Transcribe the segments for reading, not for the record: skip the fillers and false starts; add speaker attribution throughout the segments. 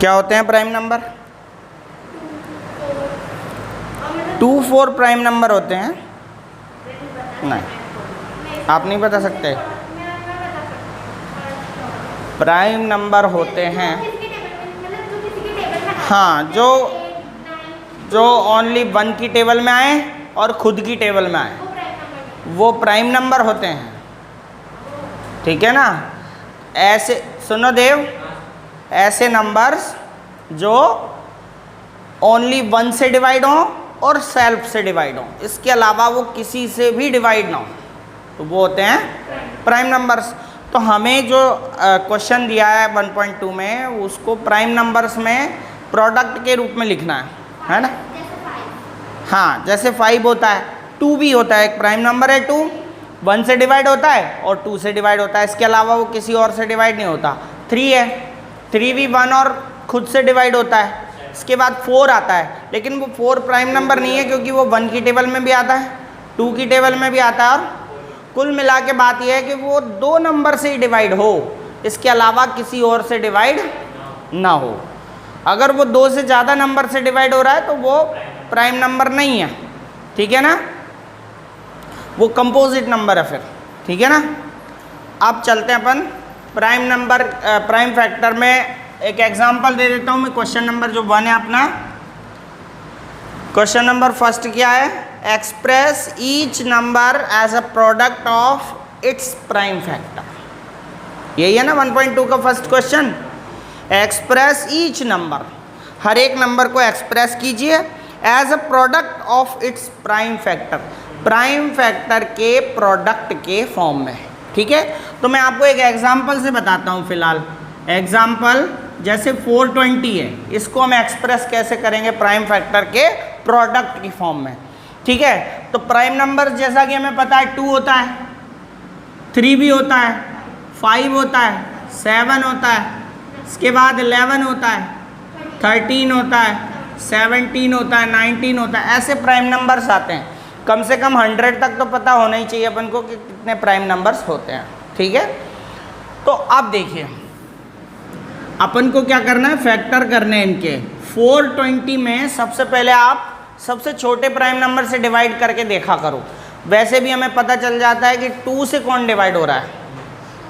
Speaker 1: क्या होते हैं प्राइम नंबर? 2 4 प्राइम नंबर होते हैं? नहीं, आप नहीं बता सकते। प्राइम नंबर होते हैं, हाँ, जो ओनली 1 की टेबल में आए और खुद की टेबल में आए, वो प्राइम नंबर होते हैं। ठीक है ना? ऐसे सुनो देव, ऐसे नंबर्स जो ओनली 1 से डिवाइड हो और सेल्फ से डिवाइड हो, इसके अलावा वो किसी से भी डिवाइड ना हो, तो वो होते हैं प्राइम नंबर्स। तो हमें जो क्वेश्चन दिया है 1.2 में, उसको प्राइम नंबर्स में प्रोडक्ट के रूप में लिखना है ना? हाँ, जैसे 5 होता है, 2 भी होता है, एक प्राइम नंबर है 2, 1 से डिवाइड होता है और 2 से डिवाइड होता है, इसके अलावा वो किसी और से डिवाइड नहीं होता। 3 है, 3 भी 1 और खुद से डिवाइड होता है। इसके बाद 4 आता है, लेकिन वो 4 प्राइम नंबर नहीं है, क्योंकि वो 1 की टेबल में भी आता है, 2 की टेबल में भी आता है, और कुल मिला के बात यह है कि वो 2 नंबर से ही डिवाइड हो, इसके अलावा किसी और से डिवाइड ना हो। अगर वो 2 से ज़्यादा नंबर से डिवाइड हो रहा है तो वो प्राइम नंबर नहीं है। ठीक है ना? वो कंपोजिट नंबर है फिर। ठीक है ना? अब चलते हैं अपन प्राइम नंबर, प्राइम फैक्टर में एक एग्जांपल दे देता हूँ मैं। क्वेश्चन नंबर जो 1 है अपना, क्वेश्चन नंबर फर्स्ट क्या है? Express each number as a product of its prime factor. यही है ना 1.2 का first question. Express each number, हर एक नंबर को एक्सप्रेस कीजिए as a product of its prime factor, prime factor के प्रोडक्ट के फॉर्म में। ठीक है? तो मैं आपको एक एग्जांपल से बताता हूँ फिलहाल। एग्जांपल जैसे 420 है, इसको हम एक्सप्रेस कैसे करेंगे प्राइम फैक्टर के प्रोडक्ट की फॉर्म में। ठीक है? तो प्राइम नंबर जैसा कि हमें पता है 2 होता है, 3 भी होता है, 5 होता है, 7 होता है, इसके बाद 11 होता है, 13 होता है, 17 होता है, 19 होता है, ऐसे प्राइम नंबर्स आते हैं। कम से कम 100 तक तो पता होना ही चाहिए अपन को कि कितने प्राइम नंबर्स होते हैं। ठीक है? तो अब देखिए, अपन को क्या करना है? फैक्टर करने हैं इनके। 420 में सबसे पहले आप सबसे छोटे प्राइम नंबर से डिवाइड करके देखा करो। वैसे भी हमें पता चल जाता है कि 2 से कौन डिवाइड हो रहा है।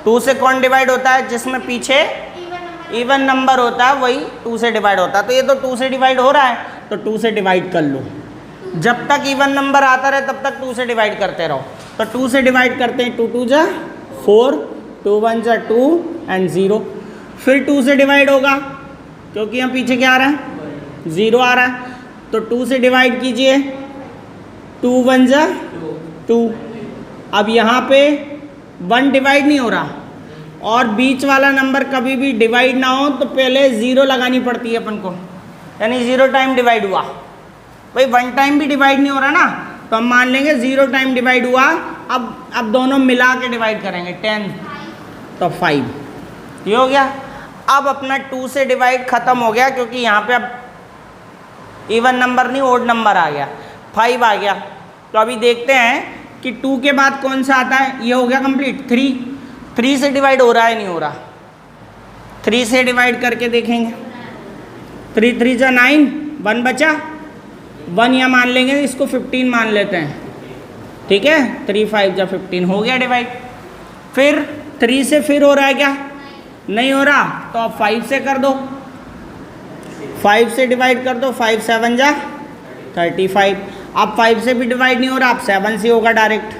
Speaker 1: 2 से कौन डिवाइड होता है? जिसमें पीछे इवन नंबर होता है वही 2 से डिवाइड होता है। तो ये तो 2 से डिवाइड हो रहा है, तो 2 से डिवाइड कर लो। जब तक इवन नंबर आता रहे तब तक 2 से डिवाइड करते रहो। तो 2 से डिवाइड करते हैं, 2 2 जा 4, 2 1 जा 2 एंड 0। फिर 2 से डिवाइड होगा, क्योंकि यहाँ पीछे क्या आ रहा है? 0 आ रहा है। तो 2 से डिवाइड कीजिए, 2 1 जा 2। अब यहाँ पे 1 डिवाइड नहीं हो रहा, और बीच वाला नंबर कभी भी डिवाइड ना हो तो पहले 0 लगानी पड़ती है अपन को, यानी 0 टाइम डिवाइड हुआ। भाई 1 टाइम भी डिवाइड नहीं हो रहा ना, तो हम मान लेंगे 0 टाइम डिवाइड हुआ। अब दोनों मिला के डिवाइड करेंगे, 10 तो 5, ये हो गया। अब अपना 2 से डिवाइड ख़त्म हो गया, क्योंकि यहाँ पे अब इवन नंबर नहीं ओड नंबर आ गया, 5 आ गया। तो अभी देखते हैं कि 2 के बाद कौन सा आता है। ये हो गया कंप्लीट। 3 से डिवाइड हो रहा है नहीं हो रहा? 3 से डिवाइड करके देखेंगे। 3 3 जा 9, 1 बचा, 1 यहाँ मान लेंगे, इसको 15 मान लेते हैं। ठीक है? 3 5 जा 15, हो गया डिवाइड। फिर 3 से फिर हो रहा है क्या? नहीं हो रहा, तो अब 5 से कर दो, 5 से डिवाइड कर दो, 5 7 जा 35। अब 5 से भी डिवाइड नहीं हो रहा, अब 7 से होगा डायरेक्ट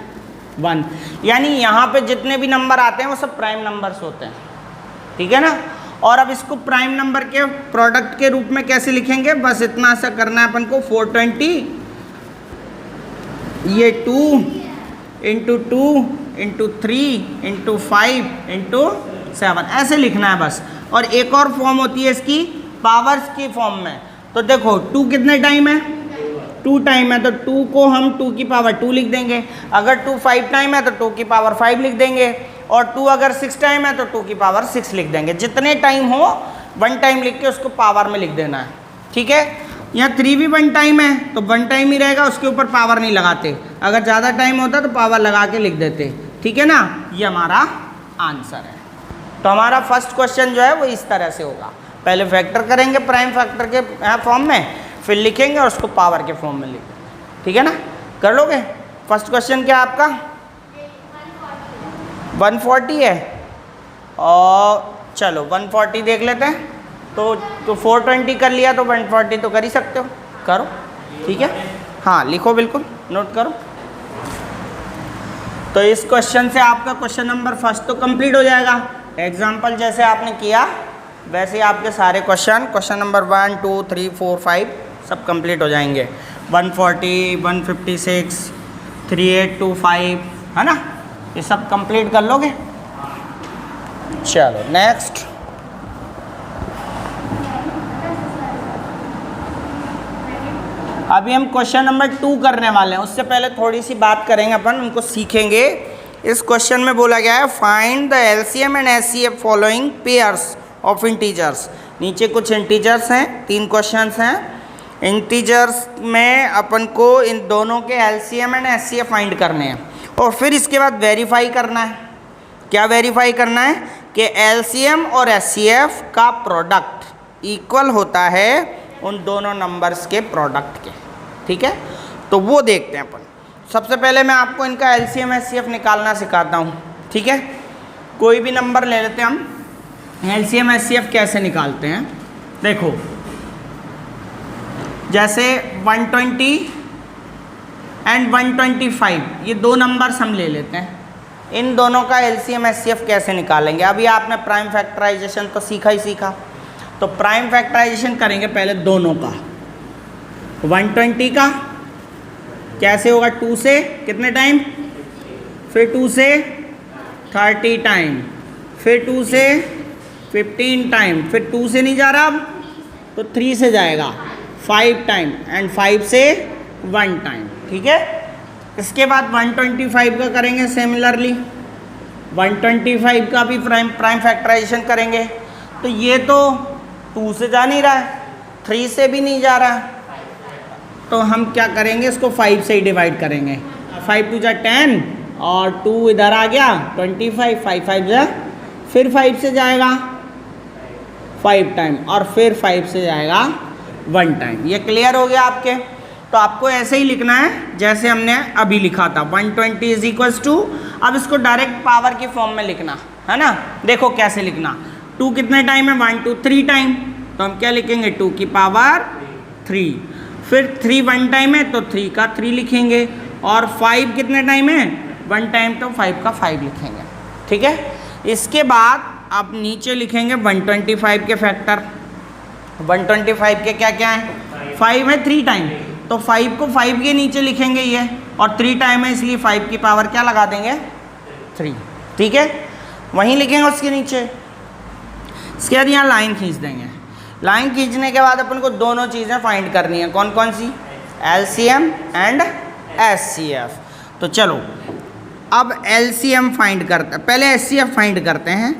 Speaker 1: 1। यानी यहाँ पे जितने भी नंबर आते हैं वो सब प्राइम नंबर्स होते हैं। ठीक है ना? और अब इसको प्राइम नंबर के प्रोडक्ट के रूप में कैसे लिखेंगे? बस इतना सा करना है अपन को। 420 ये 2 इंटू 2 इंटू 3 इंटू 5 इंटू 7, ऐसे लिखना है बस। और एक और फॉर्म होती है इसकी, पावर्स की फॉर्म में। तो देखो 2 कितने टाइम है? 2 टाइम है, तो 2 को हम 2 की पावर 2 लिख देंगे। अगर 2 5 टाइम है तो 2 की पावर 5 लिख देंगे। और 2 अगर 6 टाइम है तो 2 की पावर 6 लिख देंगे। जितने टाइम हो 1 टाइम लिख के उसको पावर में लिख देना है। ठीक है? यहाँ 3 भी 1 टाइम है तो 1 टाइम ही रहेगा, उसके ऊपर पावर नहीं लगाते। अगर ज़्यादा टाइम होता तो पावर लगा के लिख देते। ठीक है ना? ये हमारा आंसर है। तो हमारा फर्स्ट क्वेश्चन जो है वो इस तरह से होगा। पहले फैक्टर करेंगे प्राइम फैक्टर के फॉर्म में, फिर लिखेंगे और उसको पावर के फॉर्म में लिखेंगे। ठीक है ना, कर लोगे? फर्स्ट क्वेश्चन क्या आपका? 140 है, और चलो 140 देख लेते हैं। तो 420 कर लिया तो 140 तो कर ही सकते हो, करो। ठीक है, हाँ लिखो, बिल्कुल नोट करो। तो इस क्वेश्चन से आपका क्वेश्चन नंबर फर्स्ट तो कंप्लीट हो जाएगा। एग्जाम्पल जैसे आपने किया वैसे आपके सारे क्वेश्चन नंबर 1 2 3 4 5 सब कंप्लीट हो जाएंगे। 140, 156, 3825 है ना, ये सब कंप्लीट कर लोगे। चलो नेक्स्ट। अभी हम क्वेश्चन नंबर 2 करने वाले हैं, उससे पहले थोड़ी सी बात करेंगे अपन, उनको सीखेंगे। इस क्वेश्चन में बोला गया है find the LCM and HCF following pairs of integers. नीचे कुछ इंटीजर्स हैं, 3 क्वेश्चंस हैं। इंटीजर्स में अपन को इन दोनों के एलसीएम एंड एचसीएफ फाइंड करने हैं, और फिर इसके बाद वेरीफाई करना है। क्या वेरीफाई करना है? कि एलसीएम और एचसीएफ का प्रोडक्ट इक्वल होता है उन दोनों नंबर्स के प्रोडक्ट के। ठीक है, तो वो देखते हैं अपन। सबसे पहले मैं आपको इनका एलसीएम एचसीएफ निकालना सिखाता हूँ। ठीक है, कोई भी नंबर ले लेते हैं हम, एलसीएम एचसीएफ कैसे निकालते हैं देखो। जैसे 120 एंड 125, ये 2 नंबर्स हम ले लेते हैं। इन दोनों का एलसीएम एचसीएफ कैसे निकालेंगे? अभी आपने प्राइम फैक्टराइजेशन तो सीखा ही सीखा, तो प्राइम फैक्टराइजेशन करेंगे पहले दोनों का। 120 का कैसे होगा? 2 से कितने टाइम, फिर 2 से 30 टाइम, फिर 2 से 15 टाइम, फिर 2 से नहीं जा रहा अब तो 3 से जाएगा 5 टाइम, एंड 5 से 1 टाइम। ठीक है, इसके बाद 125 का करेंगे सिमिलरली। 125 का भी प्राइम फैक्टराइजेशन करेंगे। तो ये तो 2 से जा नहीं रहा है, 3 से भी नहीं जा रहा है, तो हम क्या करेंगे? इसको 5 से ही डिवाइड करेंगे। 5 2 जा 10, और 2 इधर आ गया 25, 5 5 जा, फिर 5 से जाएगा 5 टाइम, और फिर 5 से जाएगा 1 टाइम। ये क्लियर हो गया आपके? तो आपको ऐसे ही लिखना है जैसे हमने अभी लिखा था। 120 इज इक्वल्स टू, अब इसको डायरेक्ट पावर की फॉर्म में लिखना है ना। देखो कैसे लिखना। 2 कितने टाइम है? 1 2 3 टाइम, तो हम क्या लिखेंगे? 2 की पावर 3। फिर 3 1 टाइम है तो 3 का 3 लिखेंगे, और 5 कितने टाइम है? 1 टाइम, तो 5 का 5 लिखेंगे। ठीक है, इसके बाद आप नीचे लिखेंगे 125 के फैक्टर। 125 के क्या क्या है? 5 है 3 टाइम, तो 5 को 5 के नीचे लिखेंगे ये, और 3 टाइम है इसलिए 5 की पावर क्या लगा देंगे? 3। ठीक है, वहीं लिखेंगे उसके नीचे। इसके बाद यहाँ लाइन खींच देंगे। लाइन खींचने के बाद अपन को दोनों चीज़ें फाइंड करनी है। कौन कौन सी? LCM and HCF. तो चलो अब एलसीएम फाइंड करते हैं, पहले एचसीएफ फाइंड करते हैं।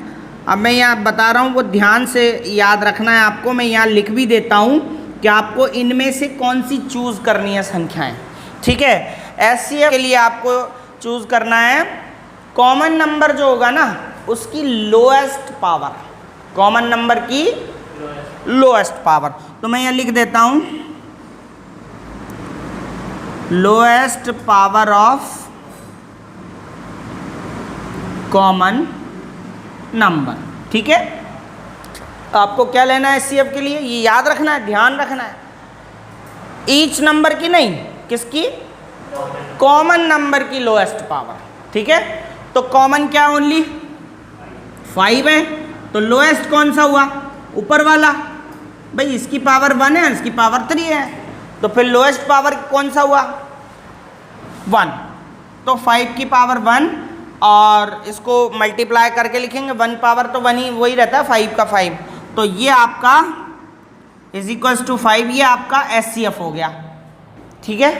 Speaker 1: अब मैं यहाँ बता रहा हूँ, वो ध्यान से याद रखना है आपको। मैं यहाँ लिख भी देता हूँ कि आपको इनमें से कौन सी चूज़ करनी है संख्याएं। ठीक है, एचसीएफ के लिए आपको चूज़ करना है कॉमन नंबर जो होगा ना उसकी लोएस्ट पावर, कॉमन नंबर की लोएस्ट पावर। तो मैं यहाँ लिख देता हूँ lowest power of common number. ठीक है, आपको क्या लेना है एचसीएफ के लिए? ये याद रखना है, ध्यान रखना है। ईच नंबर की नहीं, किसकी? कॉमन नंबर की लोएस्ट पावर। ठीक है, तो कॉमन क्या? ओनली 5 है, तो लोएस्ट कौन सा हुआ? ऊपर वाला। भाई इसकी पावर 1 है, इसकी पावर 3 है, तो फिर लोएस्ट पावर कौन सा हुआ? 1। तो 5 की पावर 1, और इसको मल्टीप्लाई करके लिखेंगे 1 पावर तो 1 ही वही रहता है, 5 का 5। तो ये आपका इज इक्वल्स टू 5, ये आपका एचसीएफ हो गया। ठीक है,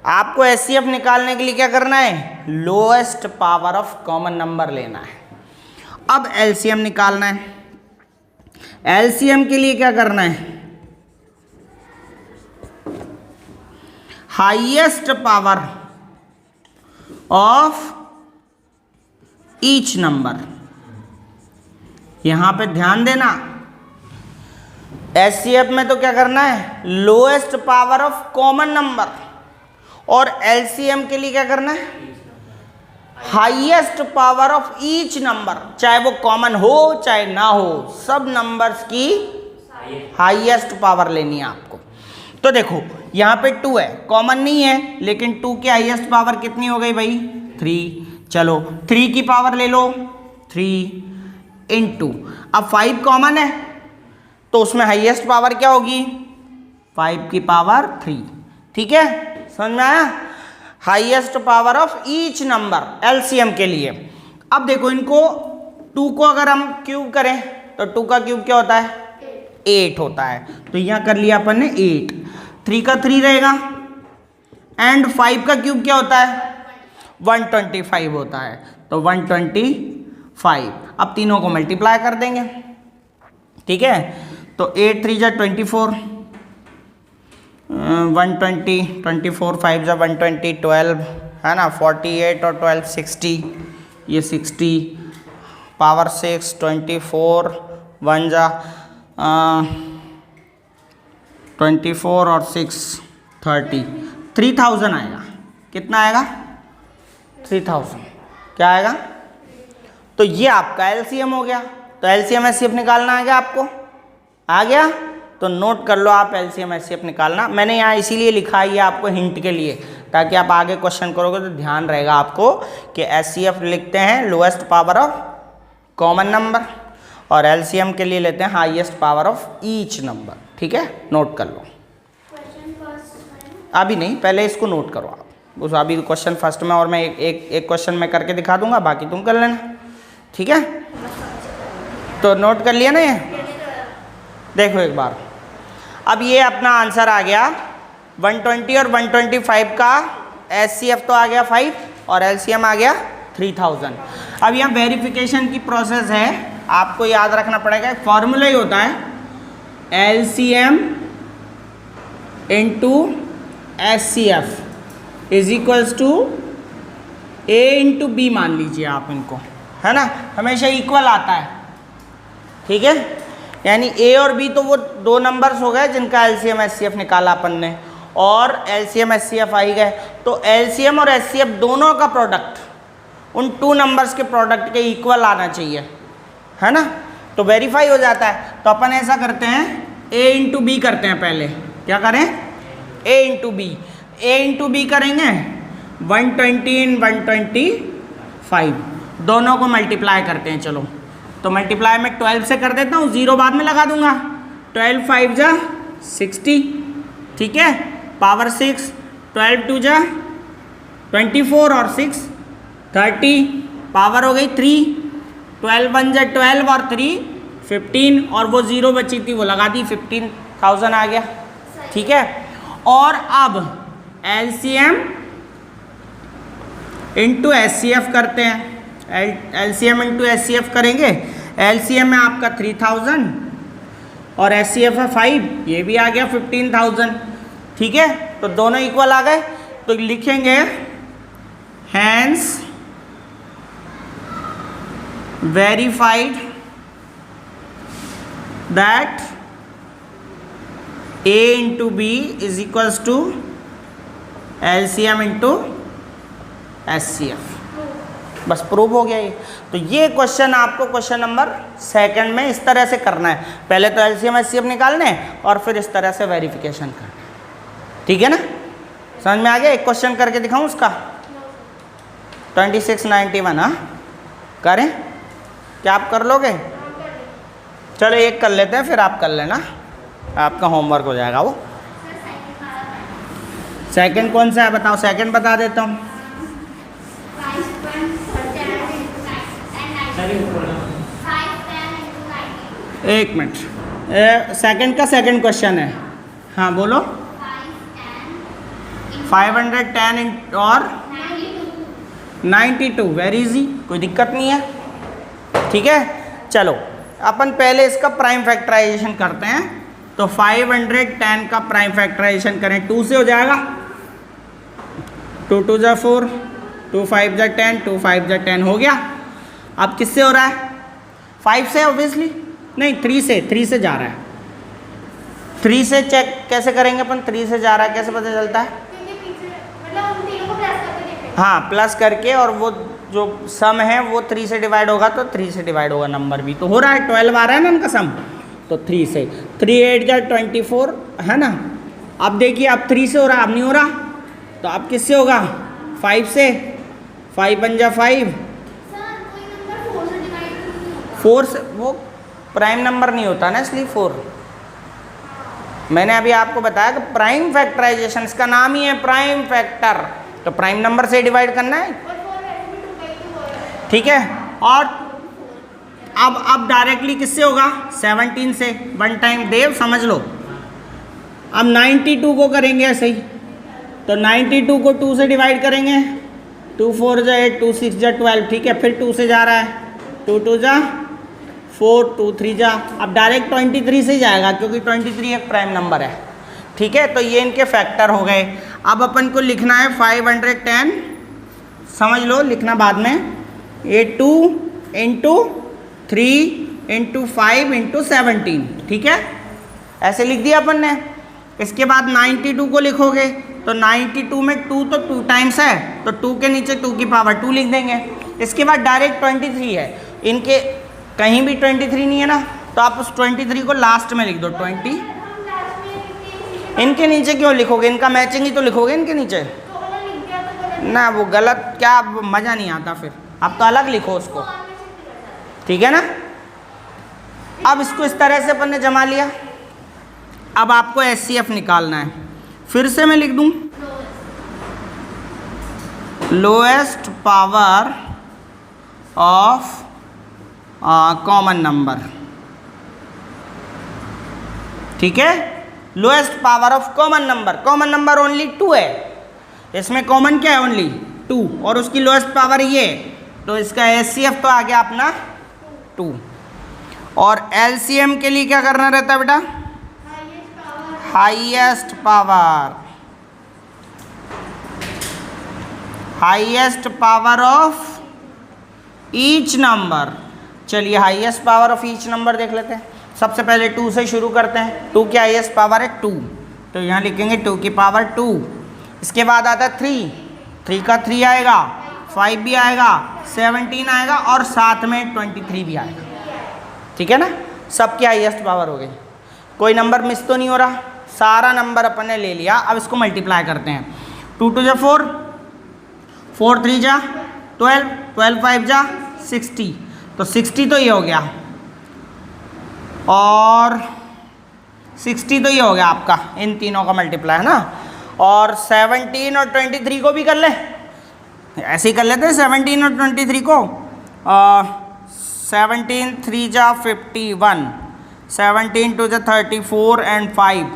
Speaker 1: आपको एचसीएफ निकालने के लिए क्या करना है? Lowest power of common number लेना है। अब एलसीएम निकालना है। एलसीएम के लिए क्या करना है? Highest power of each number. यहां पे ध्यान देना, एचसीएफ में तो क्या करना है, lowest power of common number, और एलसीएम के लिए क्या करना है, highest power of each number, चाहे वो कॉमन हो चाहे ना हो, सब नंबर्स की हाईएस्ट पावर लेनी है आपको। तो देखो यहाँ पे 2 है, कॉमन नहीं है, लेकिन 2 की हाईएस्ट पावर कितनी हो गई भाई, 3। चलो 3 की पावर ले लो, 3 इंटू, अब 5 कॉमन है तो उसमें हाईएस्ट पावर क्या होगी, 5 की पावर 3। ठीक है, समझ में आया, highest power of each number LCM के लिए। अब देखो इनको 2 को अगर हम क्यूब करें तो 2 का क्यूब क्या होता है, 8 होता है, तो यहाँ कर लिया अपन ने 8, 3 का 3 रहेगा, एंड 5 का क्यूब क्या होता है, 125 होता है, तो 125। अब तीनों को मल्टीप्लाई कर देंगे, ठीक है, तो 8 3 जा 24, 120, 24 5 जा 120, 12 है ना, 48 और 12 60, ये 60 पावर 6, 24 1 जा 24 और 6 30, 3000 आएगा। कितना आएगा, 3000। क्या आएगा, तो ये आपका एलसीएम हो गया। तो एलसीएम एचसीएफ निकालना आ गया आपको, आ गया, तो नोट कर लो आप एलसीएम एचसीएफ निकालना। मैंने यहाँ इसीलिए लिखा है ये आपको हिंट के लिए, ताकि आप आगे क्वेश्चन करोगे तो ध्यान रहेगा आपको कि एचसीएफ लिखते हैं lowest power of common number, और एलसीएम के लिए लेते हैं highest power of each number. ठीक है, नोट कर लो। अभी नहीं, पहले इसको नोट करो आप, उस अभी क्वेश्चन फर्स्ट में, और मैं एक क्वेश्चन में करके दिखा दूंगा, बाकी तुम कर लेना। ठीक है, तो नोट कर लिया ना ये, देखो एक बार। अब ये अपना आंसर आ गया 120 और 125 का एचसीएफ तो आ गया 5 और एलसीएम आ गया 3000। अब यहाँ वेरिफिकेशन की प्रोसेस है, आपको याद रखना पड़ेगा, फॉर्मूला ही होता है LCM into HCF is equals to A into B, मान लीजिए आप इनको, है ना, हमेशा इक्वल आता है। ठीक है, यानी ए और बी तो वो 2 नंबर्स हो गए जिनका एलसीएम एचसीएफ निकाला अपन ने, और एलसीएम एचसीएफ आ ही गए, तो एलसीएम और एचसीएफ दोनों का प्रोडक्ट उन 2 नंबर्स के प्रोडक्ट के इक्वल आना चाहिए, है ना, तो वेरीफाई हो जाता है। तो अपन ऐसा करते हैं, ए इंटू बी करते हैं पहले। क्या करें, ए इंटू बी, ए इंटू बी करेंगे 120 इन 125, दोनों को मल्टीप्लाई करते हैं। चलो, तो मल्टीप्लाई में 12 से कर देता हूँ, 0 बाद में लगा दूंगा, 12 5 जा 60, ठीक है, पावर 6, 12 2 जा 24 और 6 30, पावर हो गई 3, 12 1 जा 12 और 3 15, और वो 0 बची थी वो लगा दी, 15000 आ गया। ठीक है, और अब एलसीएम इंटू एचसीएफ करते हैं, एलसीएम इंटू एचसीएफ करेंगे, एलसीएम में आपका 3000 और एचसीएफ है 5, ये भी आ गया 15000। ठीक है, तो दोनों इक्वल आ गए, तो लिखेंगे hence verified that A into B is equals to LCM into HCF. बस प्रूव हो गया ये। तो ये क्वेश्चन आपको क्वेश्चन नंबर 2 में इस तरह से करना है, पहले तो एलसीएम एचसीएफ निकालने और फिर इस तरह से वेरिफिकेशन करना। ठीक है ना, समझ में आ गया। एक क्वेश्चन करके दिखाऊं उसका, 2691। हाँ करें, क्या आप कर लोगे? चलो एक कर लेते हैं, फिर आप कर लेना, आपका होमवर्क हो जाएगा वो। सेकंड कौन सा है बताओ, सेकंड बता देता हूँ। एक मिनट, सेकंड का सेकंड क्वेश्चन है। हाँ बोलो। 510 और 92, वेरी इजी, कोई दिक्कत नहीं है। ठीक है, चलो अपन पहले इसका प्राइम फैक्टराइजेशन करते हैं। तो 510 का प्राइम फैक्टराइजेशन करें, 2 से हो जाएगा, 2 2 जा 4, 2 5 जा 10, 2 5 जा 10 हो गया। अब किससे हो रहा है? 5 से ऑब्वियसली नहीं, 3 से जा रहा है। 3 से चेक कैसे करेंगे अपन? 3 से जा रहा है कैसे पता चलता है? हाँ, प्लस करके, और वो जो सम है वो 3 से डिवाइड होगा तो 3 से डिवाइड होगा नंबर भी। तो हो रहा है 12 आ रहा है ना उनका सम, तो 3 से। 3 8 जा 24 है ना। अब देखिए अब 3 से हो रहा, अब नहीं हो रहा, तो अब किससे होगा? 5 से। 5 बन जा 5, 4 से। वो प्राइम नंबर नहीं होता ना, इसलिए 4। मैंने अभी आपको बताया कि प्राइम फैक्टराइजेशन, इसका नाम ही है प्राइम फैक्टर, तो प्राइम नंबर से डिवाइड करना है, ठीक है। और अब डायरेक्टली किससे होगा? 17 से। वन टाइम देव, समझ लो। अब 92 को करेंगे ऐसे ही, तो 92 को 2 से डिवाइड करेंगे, 2 4 जा 8, 2 6 जा 12, ठीक है। फिर 2 से जा रहा है, 2 2 जा 4, 2 3 जा। अब डायरेक्ट 23 से जाएगा क्योंकि 23 एक प्राइम नंबर है, ठीक है। तो ये इनके फैक्टर हो गए। अब अपन को लिखना है 510, समझ लो, लिखना बाद में, 82 इंटू 3 इंटू 5 इंटू 17, ठीक है। ऐसे लिख दिया अपन ने। इसके बाद 92 को लिखोगे, तो 92 में 2 तो 2 टाइम्स है, तो 2 के नीचे 2 की पावर 2 लिख देंगे। इसके बाद डायरेक्ट 23 है, इनके कहीं भी 23 नहीं है ना, तो आप उस 23 को लास्ट में लिख दो 20। इनके नीचे क्यों लिखोगे? इनका मैचिंग ही तो लिखोगे इनके नीचे ना, वो गलत, क्या मज़ा नहीं आता फिर। अब तो अलग लिखो उसको, ठीक है ना। अब इसको इस तरह से अपन ने जमा लिया। अब आपको HCF निकालना है। फिर से मैं लिख दूं, lowest power of common number, ठीक है। Lowest power of common number, common number only 2 है, इसमें कॉमन क्या है? ओनली 2, और उसकी लोएस्ट पावर ये, तो इसका HCF तो आ गया अपना 2। और LCM के लिए क्या करना रहता है बेटा? Highest power, highest power of each number. चलिए highest power of each number देख लेते हैं। सबसे पहले 2 से शुरू करते हैं। 2 की हाईएस्ट पावर है 2, तो यहाँ लिखेंगे 2 की पावर 2। इसके बाद आता है 3, 3 का 3 आएगा, 5 भी आएगा, 17 आएगा, और साथ में 23 भी आएगा, ठीक है ना। सबकी हाईएस्ट पावर हो गई, कोई नंबर मिस तो नहीं हो रहा, सारा नंबर अपन ने ले लिया। अब इसको मल्टीप्लाई करते हैं। 2 2 जा 4, 4 3 जा 12, 12 5 जा 60, तो 60 तो ये हो गया, और 60 तो ये हो गया आपका, इन तीनों का मल्टीप्लाई है ना। और 17 और 23 को भी कर ले, ऐसे ही कर लेते हैं 17 और 23 को। 17 3 जा 51, 17 2 जा 34 एंड 5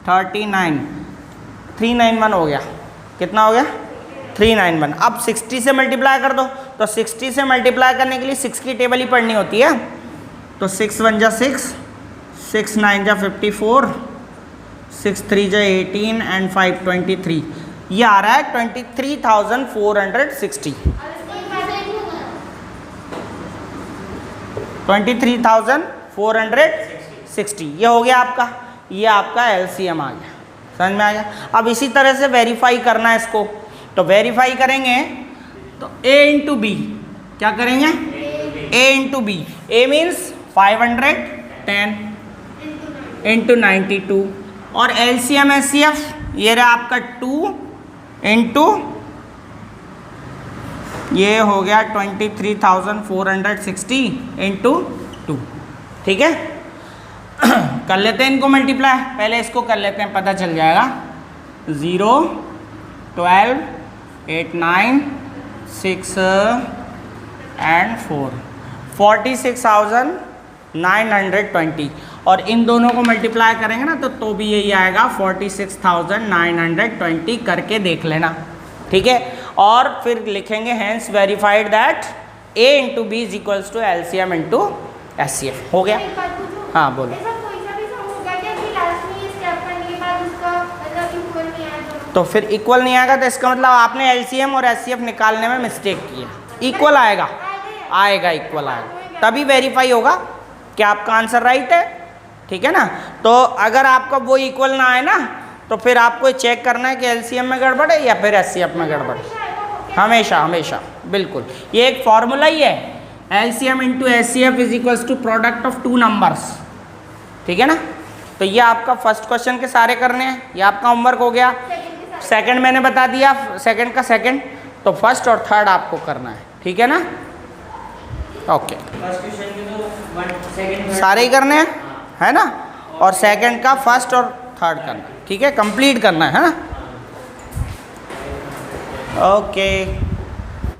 Speaker 1: 39, 391 हो गया। कितना हो गया? 391। अब 60 से मल्टीप्लाई कर दो, तो 60 से मल्टीप्लाई करने के लिए 6 की टेबल ही पढ़नी होती है। तो 6 1 जा 6, 6 9 जा 54, 6 3 जा 18 एंड 5 23। ये आ रहा है 23,460। 23,460 ये हो गया आपका, ये आपका LCM आ गया। समझ में आ गया? अब इसी तरह से वेरीफाई करना है इसको, तो वेरीफाई करेंगे तो A इंटू बी, क्या करेंगे? A into B. A means 510 into 92, और LCM HCF ये रहा आपका 2 इंटू, ये हो गया 23,460 इंटू 2, ठीक है। कर लेते हैं इनको मल्टीप्लाई, पहले इसको कर लेते हैं, पता चल जाएगा। 0 12 8 9 6 एंड 4, 46,920, और इन दोनों को मल्टीप्लाई करेंगे ना तो भी यही आएगा 46,920। करके देख लेना, ठीक है। और फिर लिखेंगे hence verified that A into B is equals to LCM into HCF। हो गया? हाँ बोलो। तो फिर इक्वल नहीं आएगा तो इसका मतलब आपने LCM और HCF निकालने में मिस्टेक की है। इक्वल आएगा, आएगा इक्वल आएगा, तभी वेरीफाई होगा कि आपका आंसर राइट है। ठीक है ना। तो अगर आपका वो इक्वल ना आए ना तो फिर आपको चेक करना है कि एलसीएम में गड़बड़ है या फिर एचसीएफ में गड़बड़ है। हमेशा हमेशा बिल्कुल, ये एक फॉर्मूला ही है, LCM into HCF is equals to product of two numbers, ठीक है ना। तो ये आपका फर्स्ट क्वेश्चन के सारे करने हैं, ये आपका होमवर्क हो गया। सेकंड मैंने बता दिया, सेकंड का सेकंड, तो फर्स्ट और थर्ड आपको करना है, ठीक है ना। ओके, सारे ही करने हैं, है ना, और सेकंड का फर्स्ट और थर्ड करना है, ठीक है, कंप्लीट करना है ना। ओके।